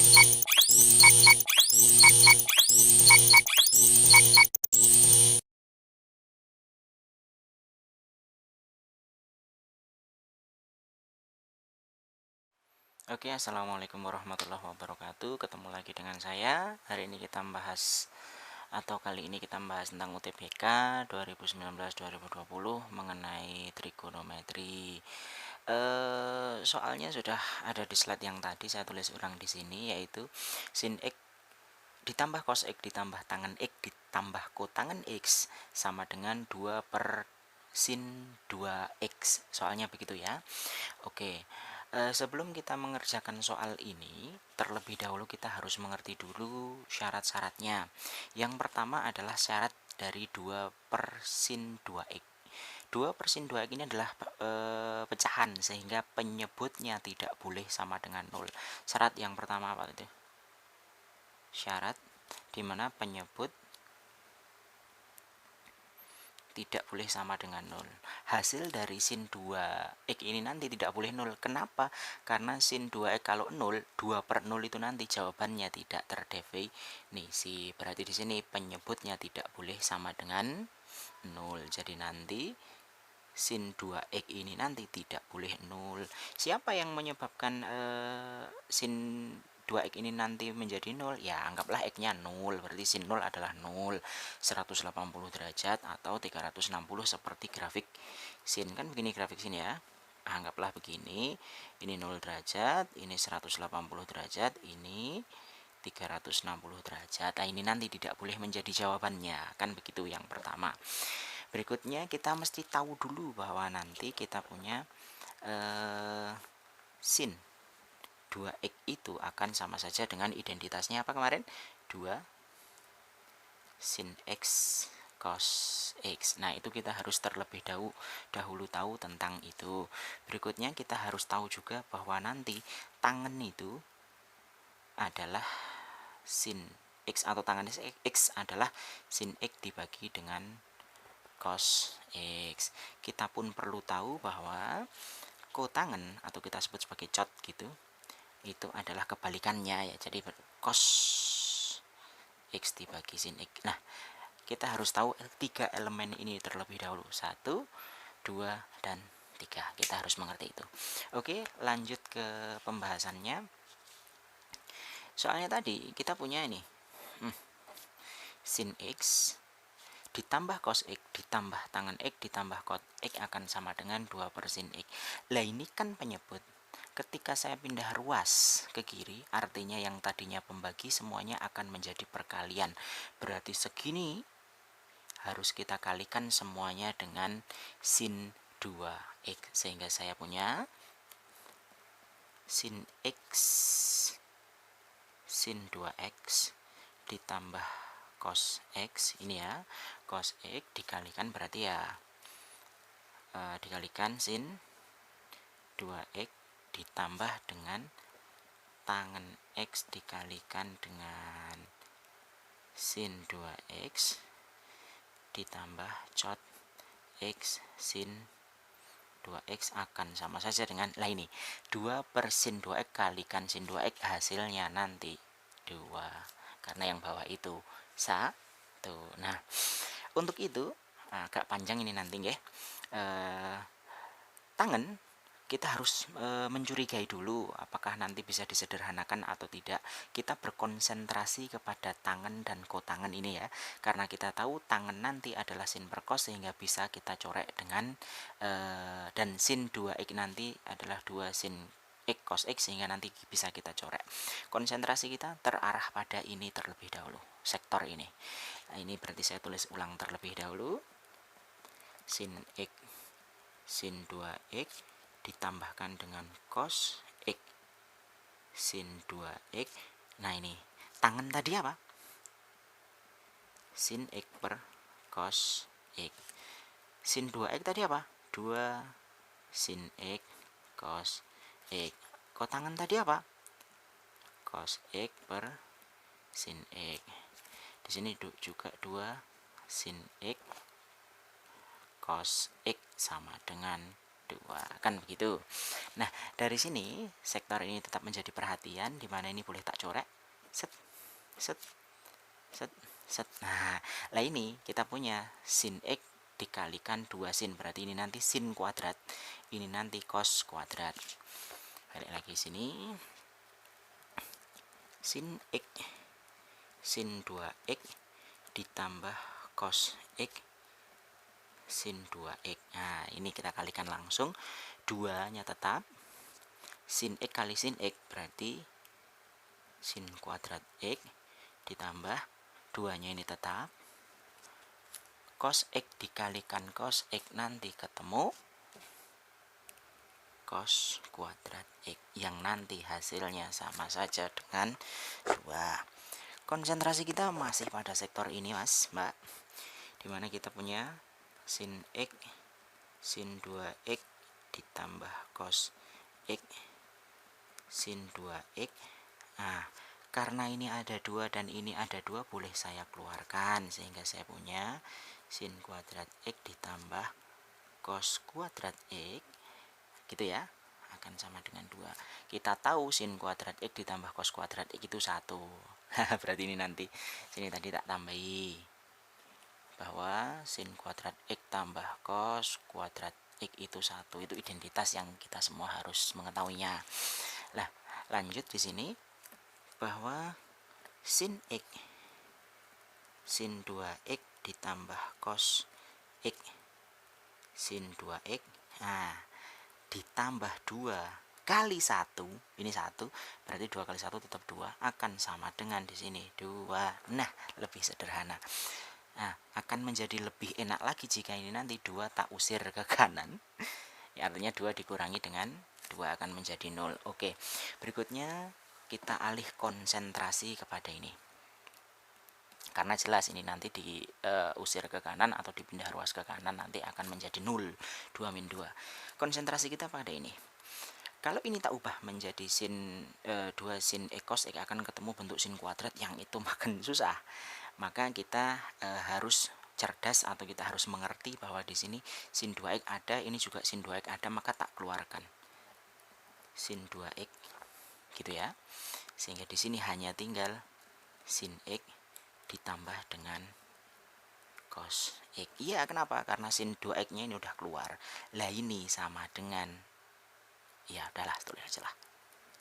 Oke, assalamualaikum warahmatullahi wabarakatuh. Ketemu lagi dengan saya. Hari ini kita membahas, atau kali ini kita membahas tentang UTBK 2019-2020 mengenai trigonometri. Soalnya sudah ada di slide yang tadi saya tulis ulang di sini, yaitu sin x ditambah cos x ditambah tangen x ditambah kotangen x sama dengan 2 per sin 2x. Soalnya begitu ya. Oke, sebelum kita mengerjakan soal ini, terlebih dahulu kita harus mengerti dulu syarat-syaratnya. Yang pertama adalah syarat dari 2 per sin 2x. 2 per sin 2x ini adalah pecahan, sehingga penyebutnya tidak boleh sama dengan 0. Syarat yang pertama apa itu? Syarat dimana penyebut tidak boleh sama dengan 0. Hasil dari sin 2x ini nanti tidak boleh 0. Kenapa? Karena sin 2x kalau 0, 2 per 0 itu nanti jawabannya tidak terdefinisi. Berarti di sini penyebutnya tidak boleh sama dengan 0. Jadi nanti sin 2x ini nanti tidak boleh 0. Siapa yang menyebabkan sin 2x ini nanti menjadi 0? Ya, anggaplah x-nya 0. Berarti sin 0 adalah 0, 180 derajat atau 360 seperti grafik sin. Kan begini grafik sin ya. Anggaplah begini. Ini 0 derajat, ini 180 derajat, ini 360 derajat. Nah, ini nanti tidak boleh menjadi jawabannya. Kan begitu yang pertama. Berikutnya kita mesti tahu dulu bahwa nanti kita punya sin 2x itu akan sama saja dengan identitasnya apa kemarin? 2 sin x cos x. Nah, itu kita harus terlebih dahulu tahu tentang itu. Berikutnya kita harus tahu juga bahwa nanti tangen itu adalah sin x, atau tangan x adalah sin x dibagi dengan cos x. Kita pun perlu tahu bahwa kotangen atau kita sebut sebagai cot gitu, itu adalah kebalikannya ya. Jadi cos x dibagi sin x. Nah, kita harus tahu tiga elemen ini terlebih dahulu. 1, 2, dan 3. Kita harus mengerti itu. Oke, lanjut ke pembahasannya. Soalnya tadi kita punya ini sin x ditambah cos x ditambah tangen x ditambah cot x akan sama dengan 2 per sin x. Lah, ini kan penyebut. Ketika saya pindah ruas ke kiri, artinya yang tadinya pembagi semuanya akan menjadi perkalian. Berarti segini harus kita kalikan semuanya dengan sin 2x, sehingga saya punya sin x sin 2x ditambah cos x ini ya, cos x dikalikan berarti ya dikalikan sin 2x ditambah dengan tangen x dikalikan dengan sin 2x ditambah cot x sin 2x akan sama saja dengan, lah ini 2 per sin 2x kalikan sin 2x, hasilnya nanti 2, karena yang bawah itu 1. Nah, untuk itu agak panjang ini nanti ya. Tangen kita harus mencurigai dulu apakah nanti bisa disederhanakan atau tidak. Kita berkonsentrasi kepada tangen dan kotangen ini ya, karena kita tahu tangen nanti adalah sin per cos, sehingga bisa kita corek dengan dan sin 2x nanti adalah 2 sin x cos x, sehingga nanti bisa kita corek. Konsentrasi kita terarah pada ini terlebih dahulu, sektor ini. Nah, ini berarti saya tulis ulang terlebih dahulu. Sin x sin 2x ditambahkan dengan cos x sin 2x. Nah, ini tangen tadi apa? Sin x per cos x. Sin 2x tadi apa? 2 sin x cos x. Kotangen tadi apa? Cos x per sin x. Di sini juga 2 sin x cos x sama dengan 2, kan begitu. Nah, dari sini sektor ini tetap menjadi perhatian, di mana ini boleh tak corek, set, set, set, set. Nah, lah ini kita punya sin X dikalikan 2 sin, berarti ini nanti sin kuadrat, ini nanti cos kuadrat. Balik lagi sini, sin X, sin 2X ditambah cos X sin 2X. Nah, ini kita kalikan langsung, 2-nya tetap, sin X kali sin X berarti sin kuadrat X ditambah 2-nya ini tetap, cos X dikalikan cos X nanti ketemu cos kuadrat X, yang nanti hasilnya sama saja dengan 2. Konsentrasi kita masih pada sektor ini mas mbak, dimana kita punya sin X sin 2X ditambah cos X sin 2X. Nah, karena ini ada 2 dan ini ada 2, boleh saya keluarkan, sehingga saya punya sin kuadrat X ditambah cos kuadrat X, gitu ya, akan sama dengan 2. Kita tahu sin kuadrat X ditambah cos kuadrat X itu 1. Berarti ini nanti sini tadi tak tambahi bahwa sin kuadrat X tambah cos kuadrat X itu 1. Itu identitas yang kita semua harus mengetahuinya. Lah, lanjut di sini bahwa sin X sin 2X ditambah cos X sin 2X, nah, ditambah 2 kali 1, ini 1, berarti 2 kali 1 tetap 2, akan sama dengan di sini 2. Nah, lebih sederhana. Nah, akan menjadi lebih enak lagi jika ini nanti 2 tak usir ke kanan. Ya, artinya 2 dikurangi dengan 2 akan menjadi 0. Oke, berikutnya kita alih konsentrasi kepada ini. Karena jelas ini nanti diusir ke kanan atau dipindah ruas ke kanan nanti akan menjadi 0, 2 min 2. Konsentrasi kita pada ini. Kalau ini tak ubah menjadi sin 2 sin X cos X, akan ketemu bentuk sin kuadrat yang itu makin susah. Maka kita harus cerdas atau kita harus mengerti bahwa di sini sin 2X ada, ini juga sin 2X ada, maka tak keluarkan sin 2X, gitu ya. Sehingga di sini hanya tinggal sin X ditambah dengan cos X. Iya, kenapa? Karena sin 2X-nya ini udah keluar. Lah ini sama dengan, ya udahlah, tulis aja lah.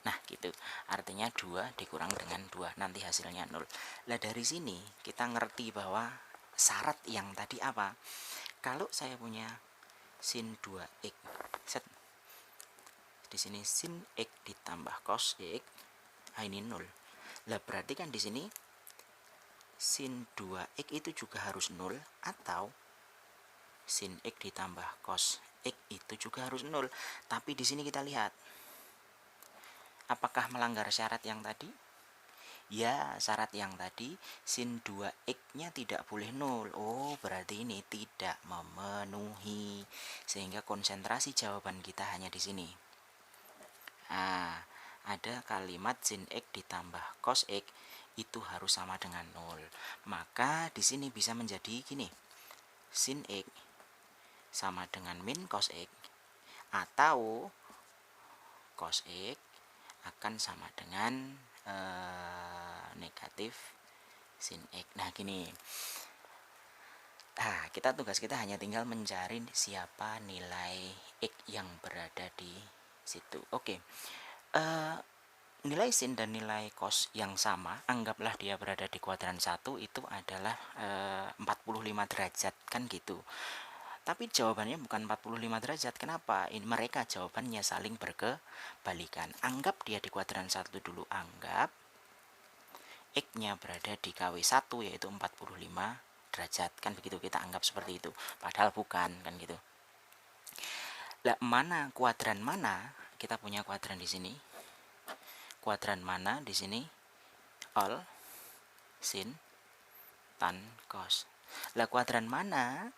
Nah, gitu. Artinya 2 dikurang dengan 2, nanti hasilnya 0. Lah dari sini kita ngerti bahwa syarat yang tadi apa? Kalau saya punya sin 2X, set, di sini sin X ditambah cos X, nah ini 0. Lah berarti kan di sini sin 2X itu juga harus 0, atau sin X ditambah cos X itu juga harus 0. Tapi di sini kita lihat, apakah melanggar syarat yang tadi? Ya, syarat yang tadi sin 2X-nya tidak boleh 0. Oh, berarti ini tidak memenuhi. Sehingga konsentrasi jawaban kita hanya di sini. Nah, ada kalimat sin X ditambah cos X itu harus sama dengan 0. Maka di sini bisa menjadi gini. Sin X sama dengan min cos X, atau cos X akan sama dengan negatif sin X. Nah, gini. Nah, tugas kita hanya tinggal mencari siapa nilai X yang berada di situ. Oke. Nilai sin dan nilai cos yang sama, anggaplah dia berada di kuadran 1, itu adalah 45 derajat, kan gitu. Tapi jawabannya bukan 45 derajat. Kenapa? Mereka jawabannya saling berkebalikan. Anggap dia di kuadran 1 dulu. Anggap X-nya berada di KW1, yaitu 45 derajat. Kan begitu, kita anggap seperti itu. Padahal bukan, kan gitu. Lah, mana kuadran mana? Kita punya kuadran di sini. Kuadran mana di sini? All, sin, tan, cos. Lah, kuadran mana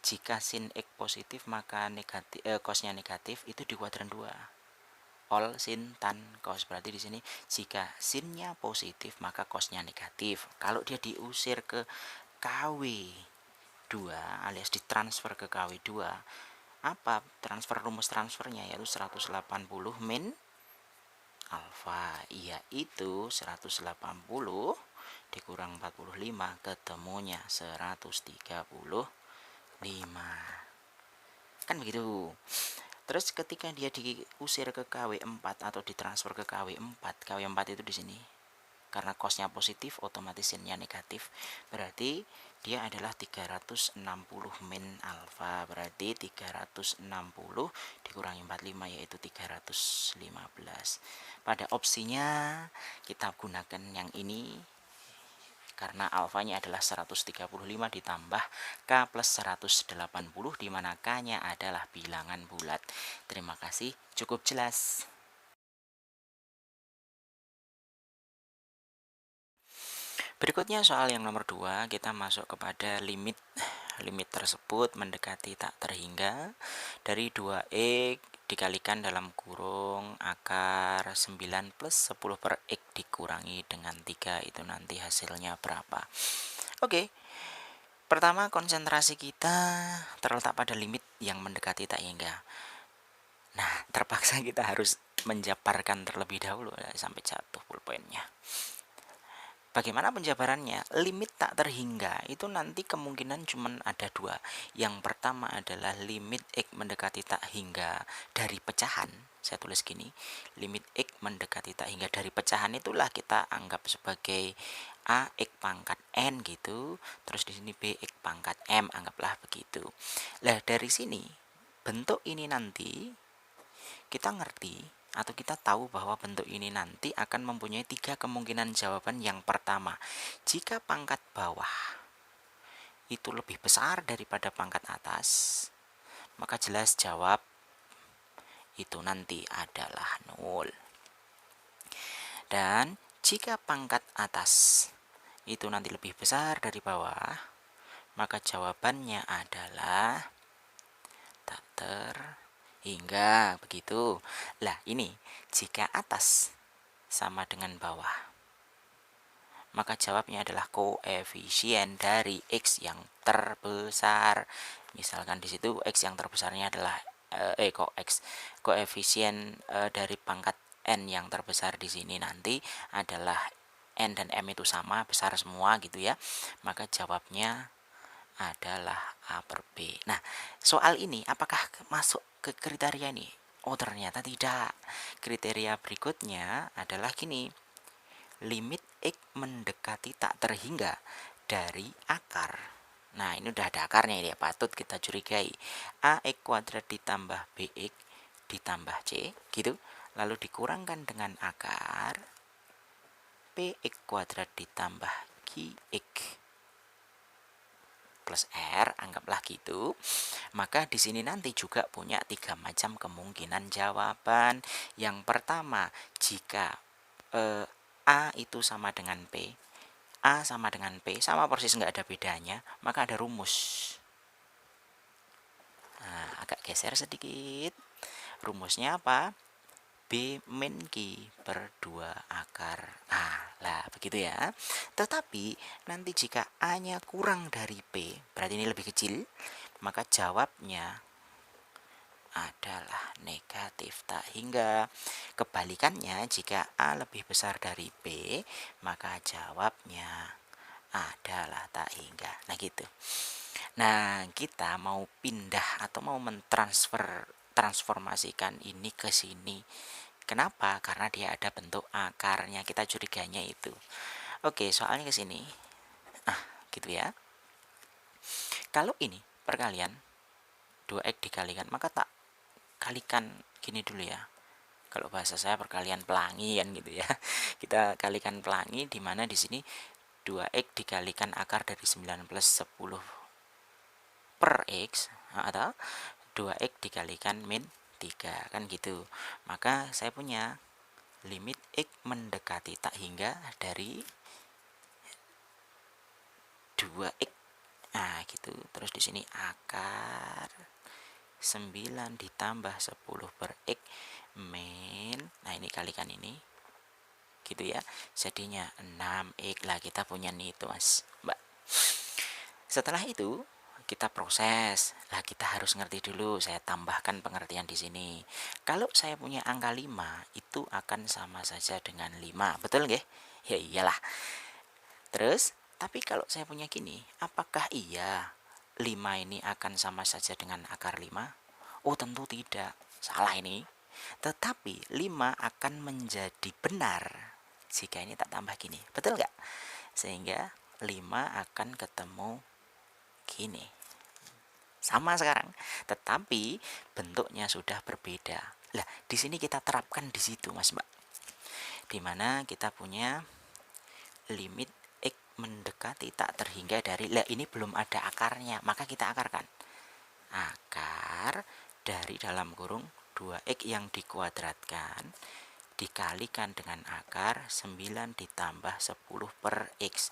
jika sin X positif maka negatif, cosnya negatif, itu di kuadran 2. All, sin, tan, cos. Berarti di sini jika sinnya positif maka cosnya negatif. Kalau dia diusir ke KW2 alias ditransfer ke KW2, Apa rumus transfernya, yaitu 180 min alfa, yaitu 180 dikurang 45, ketemunya 135, kan begitu. Terus ketika dia diusir ke KW4 atau ditransfer ke KW4, KW4 itu di sini karena cosnya positif otomatis sinnya negatif, berarti dia adalah 360 min alfa, berarti 360 dikurangi 45 yaitu 315. Pada opsinya kita gunakan yang ini karena alfanya adalah 135 ditambah K plus 180, dimana K-nya adalah bilangan bulat. Terima kasih, cukup jelas. Berikutnya soal yang nomor 2, kita masuk kepada limit. Limit tersebut mendekati tak terhingga dari 2x dikalikan dalam kurung akar 9 plus 10 per x dikurangi dengan 3, itu nanti hasilnya berapa. Oke, pertama konsentrasi kita terletak pada limit yang mendekati tak hingga. Nah, terpaksa kita harus menjabarkan terlebih dahulu sampai jatuh pulpennya. Bagaimana penjabarannya? Limit tak terhingga itu nanti kemungkinan cuma ada dua. Yang pertama adalah limit x mendekati tak hingga dari pecahan. Saya tulis gini, limit x mendekati tak hingga dari pecahan itulah kita anggap sebagai a x pangkat n gitu. Terus di sini b x pangkat m, anggaplah begitu. Nah, dari sini bentuk ini nanti kita ngerti atau kita tahu bahwa bentuk ini nanti akan mempunyai 3 kemungkinan jawaban. Yang pertama, jika pangkat bawah itu lebih besar daripada pangkat atas, maka jelas jawab itu nanti adalah 0. Dan jika pangkat atas itu nanti lebih besar dari bawah, maka jawabannya adalah tak terhingga, begitu. Lah, ini jika atas sama dengan bawah, maka jawabnya adalah koefisien dari x yang terbesar. Misalkan di situ x yang terbesarnya adalah koefisien dari pangkat n yang terbesar di sini nanti adalah n dan m itu sama, besar semua gitu ya. Maka jawabnya adalah A per B. Nah, soal ini apakah masuk ke kriteria ini? Oh, ternyata tidak. Kriteria berikutnya adalah gini. Limit x mendekati tak terhingga dari akar. Nah, ini udah ada akarnya ya, patut kita curigai. Ax kuadrat ditambah bx ditambah c, gitu. Lalu dikurangkan dengan akar px kuadrat ditambah qx plus R, anggaplah gitu. Maka di sini nanti juga punya 3 macam kemungkinan jawaban. Yang pertama, jika A itu sama dengan P, A sama dengan P, sama persis nggak ada bedanya, maka ada rumus. Nah, agak geser sedikit. Rumusnya apa? B min Q per 2 akar A. Lah, begitu ya. Tetapi nanti jika A-nya kurang dari P, berarti ini lebih kecil, maka jawabnya adalah negatif tak hingga. Kebalikannya, jika A lebih besar dari B, maka jawabnya adalah tak hingga. Nah, gitu. Nah, kita mau pindah atau mau transformasikan ini ke sini. Kenapa? Karena dia ada bentuk akarnya, kita curiganya itu. Oke, soalnya ke sini. Gitu ya. Kalau ini perkalian 2x dikalikan, maka tak kalikan gini dulu ya. Kalau bahasa saya perkalian pelangi kan gitu ya. Kita kalikan pelangi, di mana di sini 2x dikalikan akar dari 9 plus 10 per x, atau 2x dikalikan min 3, kan gitu. Maka saya punya limit x mendekati tak hingga dari 2x. Nah, gitu. Terus di sini akar 9 ditambah 10 per x min, nah ini kalikan ini gitu ya, jadinya 6x lah. Kita punya nih itu Mas Mbak. Setelah itu kita proses. Lah kita harus ngerti dulu, saya tambahkan pengertian di sini. Kalau saya punya angka 5 itu akan sama saja dengan 5. Betul nggih? Ya iyalah. Terus, tapi kalau saya punya gini, apakah iya 5 ini akan sama saja dengan akar 5? Oh, tentu tidak. Salah ini. Tetapi 5 akan menjadi benar jika ini tak tambah gini. Betul nggak? Sehingga 5 akan ketemu gini. Sama sekarang, tetapi bentuknya sudah berbeda. Lah, di sini kita terapkan di situ, Mas Mbak. Dimana kita punya limit X mendekati tak terhingga dari, lah ini belum ada akarnya, maka kita akarkan. Akar dari dalam kurung 2X yang dikuadratkan dikalikan dengan akar 9 ditambah 10 per X.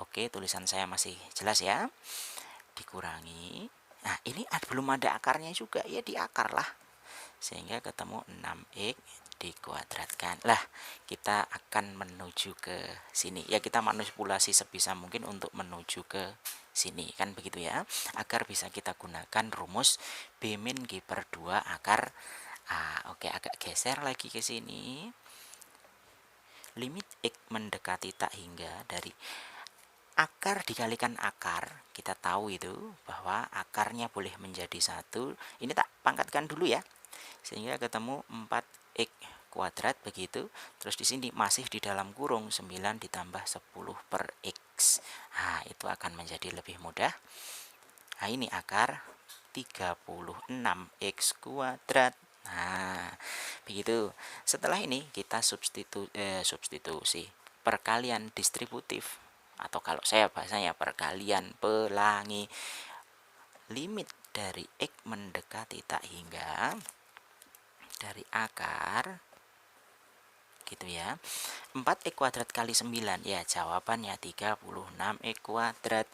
Oke, tulisan saya masih jelas ya. Dikurangi. Nah, ini belum ada akarnya juga, ya diakar lah. Sehingga ketemu 6X dikuadratkan. Lah, kita akan menuju ke sini. Ya, kita manipulasi sebisa mungkin untuk menuju ke sini. Kan begitu ya. Agar bisa kita gunakan rumus B min G per 2 akar A. Oke, agak geser lagi ke sini. Limit X mendekati tak hingga dari akar dikalikan akar, kita tahu itu bahwa akarnya boleh menjadi 1. Ini tak pangkatkan dulu ya, sehingga ketemu 4x kuadrat begitu. Terus di sini masih di dalam kurung 9 ditambah 10 per x. Nah, itu akan menjadi lebih mudah. Nah, ini akar 36x kuadrat. Nah, begitu. Setelah ini kita substitusi perkalian distributif, atau kalau saya bahasanya perkalian pelangi. Limit dari X mendekati tak hingga dari akar gitu ya, 4x kuadrat kali 9, ya jawabannya 36x kuadrat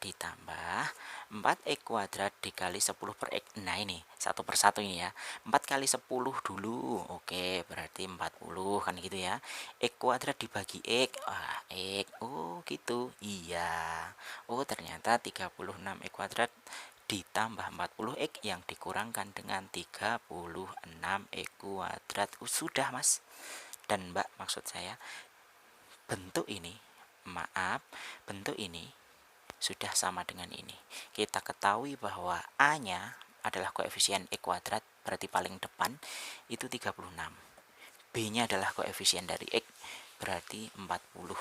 ditambah 4x kuadrat dikali 10 per x. Nah, ini satu persatu ini ya, 4 kali 10 dulu. Oke, berarti 40 kan gitu ya. X kuadrat dibagi x, x, oh gitu, iya. Oh, ternyata 36x kuadrat ditambah 40x yang dikurangkan dengan 36x kuadrat. Sudah Mas dan Mbak, maksud saya, bentuk ini, bentuk ini sudah sama dengan ini. Kita ketahui bahwa A-nya adalah koefisien X kuadrat, berarti paling depan itu 36. B-nya adalah koefisien dari X, berarti 40.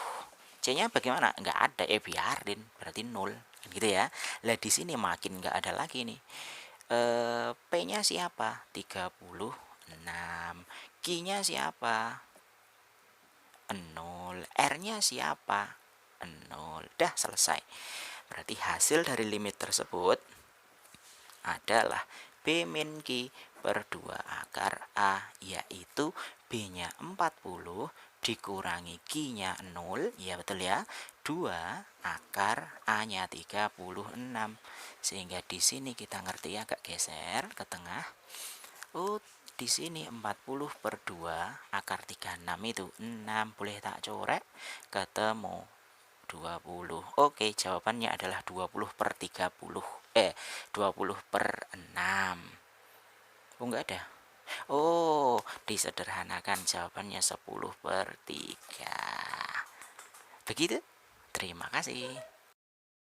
C-nya bagaimana? Nggak ada, biarin, berarti 0. Gitu ya. Lah di sini makin nggak ada lagi nih. P-nya siapa? 36. Q-nya siapa? 0. R-nya siapa? 0. Dah selesai. Berarti hasil dari limit tersebut adalah B min Q per 2 akar A, yaitu B-nya 40 dikurangi Q-nya 0, ya betul ya, 2 akar A-nya 36. Sehingga di sini kita ngerti, agak geser ke tengah. Oh, di sini 40 per 2 akar 36 itu 6, boleh tak corek, ketemu 20. Oke, jawabannya adalah 20 per 30. 20 per 6. Oh, enggak ada. Oh, disederhanakan, jawabannya 10 per 3. Begitu. Terima kasih.